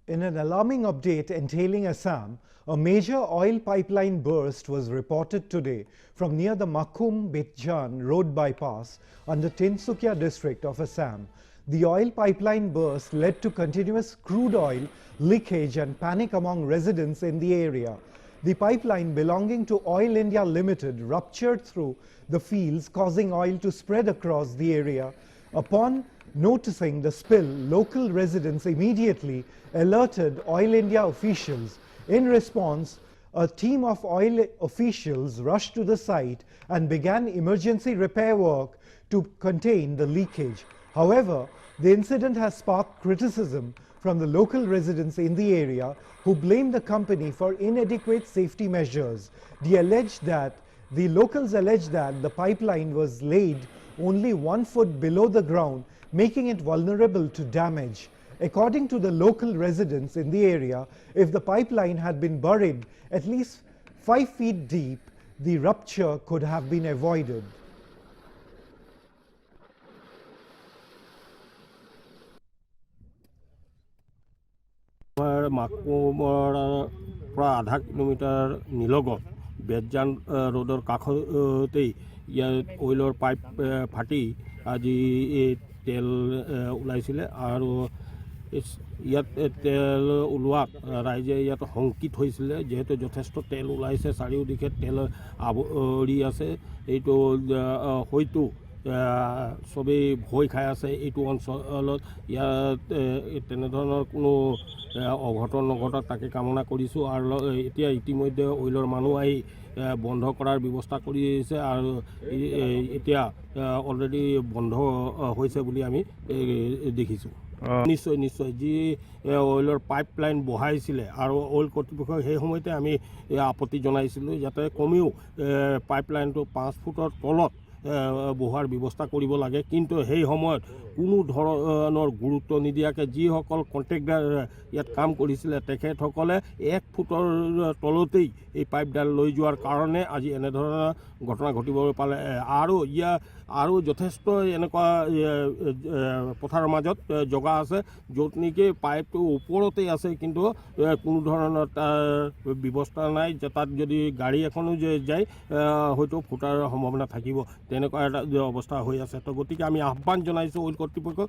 In an alarming update entailing Assam, a major oil pipeline burst was reported today from near the Makum-Betjan road bypass under Tinsukia district of Assam. The oil pipeline burst led to continuous crude oil leakage and panic among residents in the area. The pipeline belonging to Oil India Limited ruptured through the fields, causing oil to spread across the area. Upon noticing the spill, local residents immediately alerted Oil India officials. In response, a team of oil officials rushed to the site and began emergency repair work to contain the leakage. However, the incident has sparked criticism from the local residents in the area who blame the company for inadequate safety measures. The locals allege that the pipeline was laid only 1 foot below the ground, making it vulnerable to damage. According to the local residents in the area, if the pipeline had been buried at least 5 feet deep, the rupture could have been avoided. মাকুমৰ পৰা আধা kilometre নিলগত বেতজান ৰোডৰ কাষতেই ইয়াত অইলৰ pipe ফাটি আজি তেল ওলাইছিলে আৰু ইয়াত তেল ওলোৱাত ৰাইজে ইয়াত শংকিত হৈছিলে যেহেতু যথেষ্ট তেল ওলাইছে চাৰিওদিশে তেল আৱৰি আছে এইটো হয়তো সবেই ভয় খাই আছে এইটো অঞ্চলত ইয়াত তেনেধৰণৰ কোনো অঘটন নঘটক তাকে কামনা কৰিছোঁ আৰু এতিয়া ইতিমধ্যে অইলৰ মানুহ আহি বন্ধ কৰাৰ ব্যৱস্থা কৰিছে আৰু এতিয়া অলৰেডি বন্ধ হৈছে বুলি আমি দেখিছোঁ। নিশ্চয় নিশ্চয় যি অইলৰ পাইপলাইন বহাইছিলে আৰু অইল কৰ্তৃপক্ষক সেই সময়তে আমি আপত্তি জনাইছিলোঁ যাতে কমেও পাইপলাইনটো 5 ফুটৰ তলত বহোৱাৰ ব্যৱস্থা কৰিব লাগে, কিন্তু সেই সময়ত কোনো ধৰণৰ গুৰুত্ব নিদিয়াকৈ যিসকল কণ্ট্ৰেক্টাৰ ইয়াত কাম কৰিছিলে তেখেতসকলে 1 ফুটৰ তলতেই এই পাইপডাল লৈ যোৱাৰ কাৰণে আজি এনেধৰণৰ ঘটনা ঘটিব পালে আৰু যথেষ্ট এনেকুৱা পথাৰৰ মাজত জগা আছে য'ত নেকি পাইপটো ওপৰতেই আছে কিন্তু কোনো ধৰণৰ তাৰ ব্যৱস্থা নাই যে তাত যদি গাড়ী এখনো যায় হয়তো ফুটাৰ সম্ভাৱনা থাকিব তেনেকুৱা এটা অৱস্থা হৈ আছে। তো গতিকে আমি আহ্বান জনাইছোঁ অইল কৰ্তৃপক্ষক